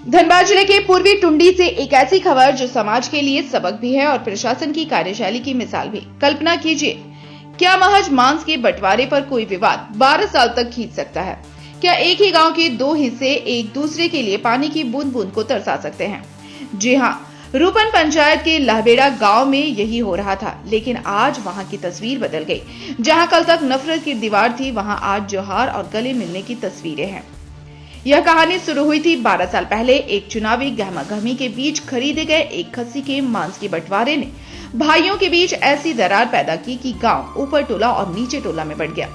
धनबाद जिले के पूर्वी टुंडी से एक ऐसी खबर जो समाज के लिए सबक भी है और प्रशासन की कार्यशैली की मिसाल भी। कल्पना कीजिए, क्या महज मांस के बंटवारे पर कोई विवाद 12 साल तक खींच सकता है? क्या एक ही गांव के दो हिस्से एक दूसरे के लिए पानी की बूंद बूंद को तरसा सकते हैं? जी हाँ, रूपन पंचायत के लहबेड़ा गांव में यही हो रहा था, लेकिन आज वहां की तस्वीर बदल गई। जहां कल तक नफरत की दीवार थी, वहां आज जोहार और गले मिलने की तस्वीरें हैं। यह कहानी शुरू हुई थी 12 साल पहले। एक चुनावी गहमागहमी के बीच खरीदे गए एक खस्सी के मांस के बंटवारे ने भाइयों के बीच ऐसी दरार पैदा की कि गांव ऊपर टोला और नीचे टोला में बढ़ गया।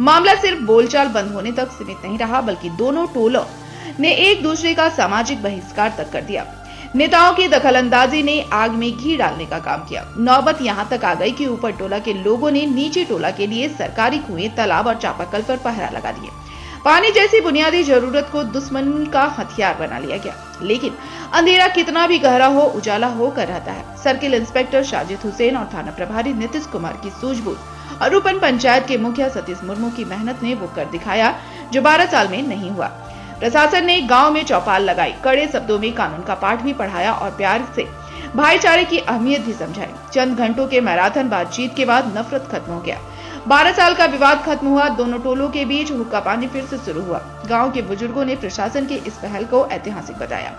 मामला सिर्फ बोलचाल बंद होने तक सीमित नहीं रहा, बल्कि दोनों टोलों ने एक दूसरे का सामाजिक बहिष्कार तक कर दिया। नेताओं की दखलंदाजी ने आग में घी डालने का काम किया। नौबत यहां तक आ गई कि ऊपर टोला के लोगों ने नीचे टोला के लिए सरकारी कुएं, तालाब और चापाकल पर पहरा लगा दिए। पानी जैसी बुनियादी जरूरत को दुश्मन का हथियार बना लिया गया। लेकिन अंधेरा कितना भी गहरा हो, उजाला होकर रहता है। सर्किल इंस्पेक्टर साजिद हुसैन और थाना प्रभारी नीतीश कुमार की सूझबूझ और रूपन पंचायत के मुखिया सतीश मुर्मू की मेहनत ने वो कर दिखाया जो 12 साल में नहीं हुआ। प्रशासन ने गांव में चौपाल लगाई, कड़े शब्दों में कानून का पाठ भी पढ़ाया और प्यार से भाईचारे की अहमियत भी समझाई। चंद घंटों के मैराथन बातचीत के बाद नफरत खत्म हो गया। 12 साल का विवाद खत्म हुआ। दोनों टोलों के बीच हुक्का पानी फिर से शुरू हुआ। गांव के बुजुर्गों ने प्रशासन के इस पहल को ऐतिहासिक बताया।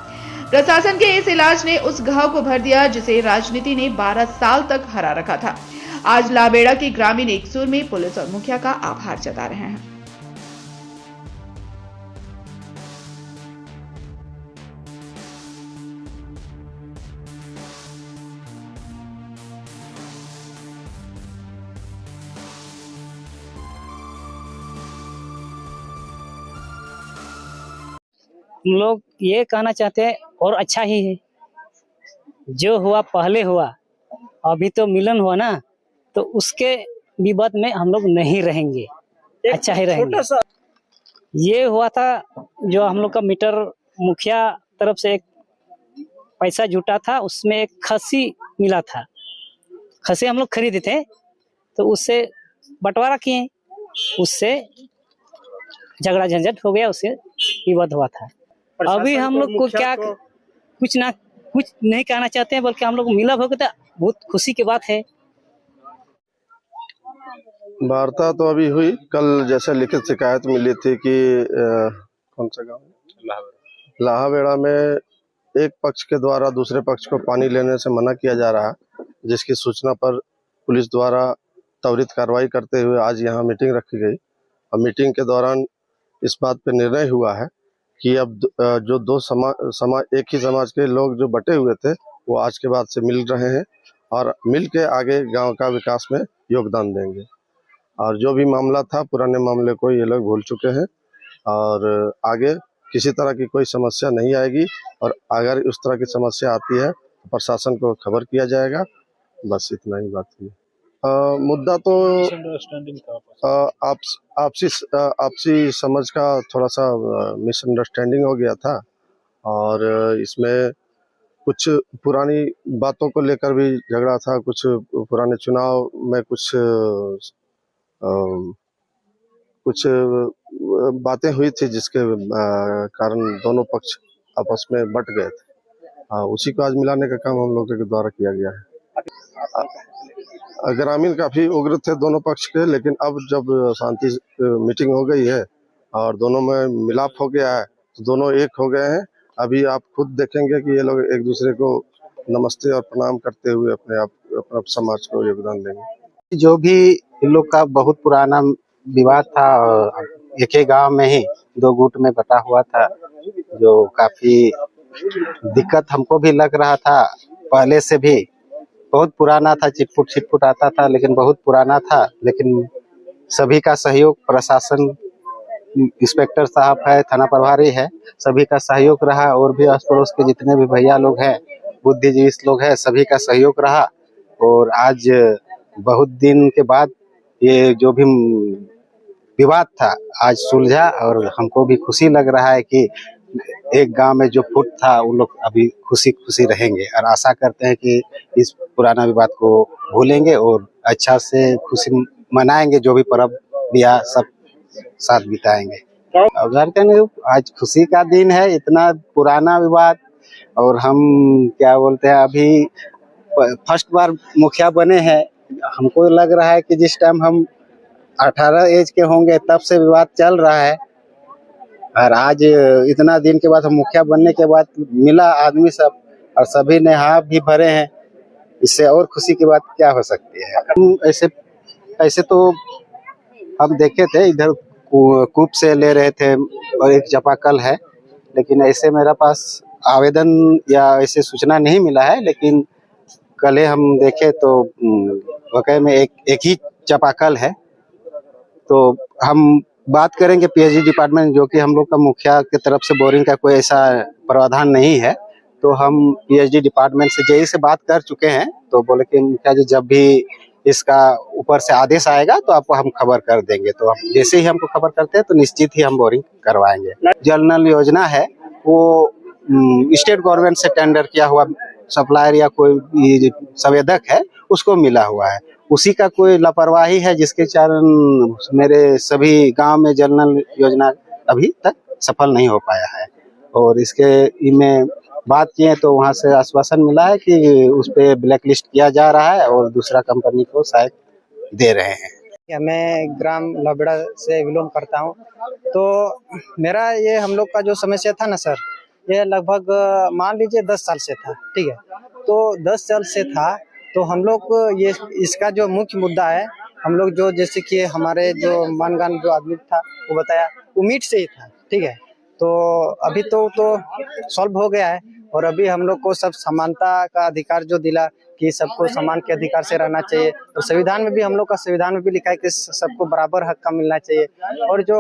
प्रशासन के इस इलाज ने उस घाव को भर दिया जिसे राजनीति ने 12 साल तक हरा रखा था। आज लाबेड़ा के ग्रामीण एक सुर में पुलिस और मुखिया का आभार जता रहे हैं। हम लोग ये कहना चाहते हैं और अच्छा ही है। जो हुआ पहले हुआ, अभी तो मिलन हुआ ना, तो उसके विवाद में हम लोग नहीं रहेंगे, अच्छा ही रहेंगे। ये हुआ था जो हम लोग का मीटर मुखिया तरफ से एक पैसा जुटा था, उसमें एक खस्सी मिला था। खस्सी हम लोग खरीदे थे, तो उससे बंटवारा किए, उससे झगड़ा झंझट हो गया, उससे विवाद हुआ था। अभी हम लोग को क्या कुछ नहीं कहना चाहते हैं, बल्कि हम लोग मिलब हो गया, बहुत खुशी की बात है। वार्ता तो अभी हुई, कल जैसे लिखित शिकायत मिली थी कि कौन सा गांव, लाहाबेड़ा में एक पक्ष के द्वारा दूसरे पक्ष को पानी लेने से मना किया जा रहा है, जिसकी सूचना पर पुलिस द्वारा त्वरित कार्रवाई करते हुए आज यहाँ मीटिंग रखी गई। और मीटिंग के दौरान इस बात पर निर्णय हुआ है कि अब जो दो एक ही समाज के लोग जो बटे हुए थे वो आज के बाद से मिल रहे हैं और मिल के आगे गांव का विकास में योगदान देंगे। और जो भी मामला था, पुराने मामले को ये लोग भूल चुके हैं और आगे किसी तरह की कोई समस्या नहीं आएगी। और अगर उस तरह की समस्या आती है तो प्रशासन को खबर किया जाएगा। बस इतना ही बात है। मुद्दा तो आपसी समझ का थोड़ा सा मिसअंडरस्टैंडिंग हो गया था और इसमें कुछ पुरानी बातों को लेकर भी झगड़ा था। कुछ पुराने चुनाव में कुछ बातें हुई थी जिसके कारण दोनों पक्ष आपस में बट गए थे। उसी को आज मिलाने का काम हम लोगों के द्वारा किया गया है। ग्रामीण काफी उग्र थे दोनों पक्ष के, लेकिन अब जब शांति मीटिंग हो गई है और दोनों में मिलाप हो गया है तो दोनों एक हो गए हैं। अभी आप खुद देखेंगे कि ये लोग एक दूसरे को नमस्ते और प्रणाम करते हुए अपना समाज को योगदान देंगे। जो भी इन लोग का बहुत पुराना विवाद था, एक ही गांव में ही दो गुट में बटा हुआ था, जो काफी दिक्कत हमको भी लग रहा था। पहले से भी बहुत पुराना था, छिटपुट आता था, लेकिन बहुत पुराना था। लेकिन सभी का सहयोग, प्रशासन, इंस्पेक्टर साहब है, थाना प्रभारी है, सभी का सहयोग रहा। और भी आस पड़ोस के जितने भी भैया लोग हैं, बुद्धिजीवी लोग हैं, सभी का सहयोग रहा। और आज बहुत दिन के बाद ये जो भी विवाद था आज सुलझा और हमको भी खुशी लग रहा है कि एक गांव में जो फूट था उन लोग अभी खुशी खुशी रहेंगे। और आशा करते हैं कि इस पुराना विवाद को भूलेंगे और अच्छा से खुशी मनाएंगे। जो भी पर्व या सब साथ बिताएंगे। उधर का नहीं, आज खुशी का दिन है, इतना पुराना विवाद। और हम क्या बोलते हैं, अभी फर्स्ट बार मुखिया बने हैं। हमको लग रहा है कि जिस टाइम हम 18 एज के होंगे तब से विवाद चल रहा है, और आज इतना दिन के बाद हम मुखिया बनने के बाद मिला आदमी सब, और सभी ने हाँ भी भरे हैं। इससे और खुशी की बात क्या हो सकती है। ऐसे ऐसे तो हम देखे थे, इधर कूप से ले रहे थे और एक चापाकल है, लेकिन ऐसे मेरा पास आवेदन या ऐसे सूचना नहीं मिला है। लेकिन कल हम देखे तो वाकई में एक ही चापाकल है। तो हम बात करेंगे पीएचडी डिपार्टमेंट, जो कि हम लोग का मुखिया की तरफ से बोरिंग का कोई ऐसा प्रावधान नहीं है। तो हम पीएचडी डिपार्टमेंट से जेई से बात कर चुके हैं, तो बोले कि मुखिया जी जब भी इसका ऊपर से आदेश आएगा तो आपको हम खबर कर देंगे। तो हम जैसे ही हमको खबर करते हैं तो निश्चित ही हम बोरिंग करवाएंगे। जल नल योजना है वो स्टेट गवर्नमेंट से टेंडर किया हुआ सप्लायर या कोई संवेदक है, उसको मिला हुआ है। उसी का कोई लापरवाही है जिसके कारण मेरे सभी गांव में जल नल योजना अभी तक सफल नहीं हो पाया है। और इसके में बात किए तो वहां से आश्वासन मिला है कि उस पे ब्लैक लिस्ट किया जा रहा है और दूसरा कंपनी को शायद दे रहे हैं। मैं ग्राम लाबड़ा से बिलोंग करता हूँ। तो मेरा ये हम लोग का जो समस्या था ना सर, ये लगभग मान लीजिए 10 साल से था, ठीक है। तो 10 साल से था, तो हम लोग ये इसका जो मुख्य मुद्दा है, हम लोग जो जैसे कि हमारे जो मानगान जो आदमी था वो बताया वो मीट से ही था, ठीक है। तो अभी तो सॉल्व हो गया है, और अभी हम लोग को सब समानता का अधिकार जो दिला कि सबको समान के अधिकार से रहना चाहिए। और संविधान में भी हम लोग का संविधान में भी लिखा है कि सबको बराबर हक का मिलना चाहिए। और जो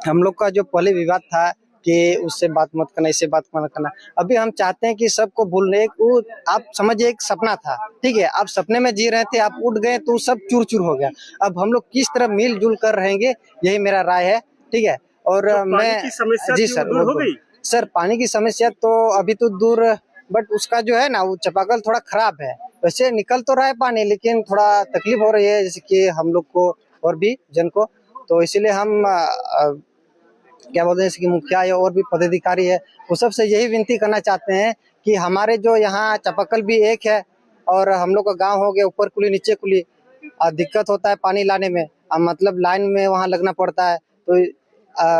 हम लोग का जो पहले विवाद था कि उससे बात मत करना, इससे बात मत करना, अभी हम चाहते हैं कि सबको भूलने। वो आप समझिए एक सपना था, ठीक है, आप सपने में जी रहे थे, आप उठ गए तो सब चूर चूर हो गया। अब हम लोग किस तरह मिलजुल कर रहेंगे, यही मेरा राय है, ठीक है। और तो मैं जी सर हो गई सर, पानी की समस्या तो अभी तो दूर, बट उसका जो है ना वो चापाकल थोड़ा खराब है। वैसे निकल तो रहा है पानी, लेकिन थोड़ा तकलीफ हो रही है, जैसे कि हम लोग को और भी जन को। तो इसीलिए हम क्या बोलते हैं, जैसे कि मुखिया है और भी पदाधिकारी है, वो सबसे यही विनती करना चाहते हैं कि हमारे जो यहाँ चापाकल भी एक है, और हम लोग का गाँव हो गया ऊपर कुली नीचे कुली, दिक्कत होता है पानी लाने में, मतलब लाइन में वहाँ लगना पड़ता है। तो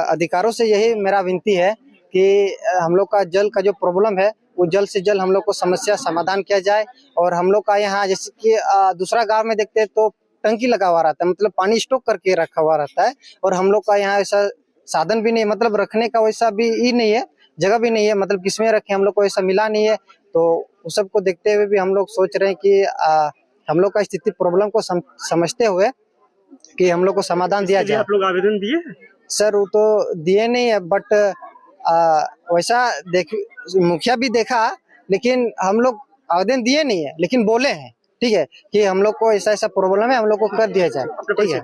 अधिकारों से यही मेरा विनती है कि हम लोग का जल का जो प्रॉब्लम है वो जल्द से जल्द हम लोग को समस्या समाधान किया जाए। और हम लोग का यहाँ जैसे कि दूसरा गांव में देखते हैं तो टंकी लगा हुआ रहता है, मतलब पानी स्टॉक करके रखा हुआ रहता है, और हम लोग का यहाँ ऐसा साधन भी नहीं, मतलब रखने का वैसा भी ही नहीं है, जगह भी नहीं है, मतलब किसमें रखे हम लोग को ऐसा मिला नहीं है। तो उस सब को देखते हुए भी हम लोग सोच रहे हैं कि हम लोग का स्थिति प्रॉब्लम को समझते हुए कि हम लोग को समाधान दिया जाए। आप लोग आवेदन दिए सर? वो तो दिए नहीं है, बट वैसा मुखिया भी देखा, लेकिन हम लोग आवेदन दिए नहीं है, लेकिन बोले हैं, ठीक है, कि हम लोग को ऐसा ऐसा प्रॉब्लम है, हम लोग को कर दिया जाए, ठीक है।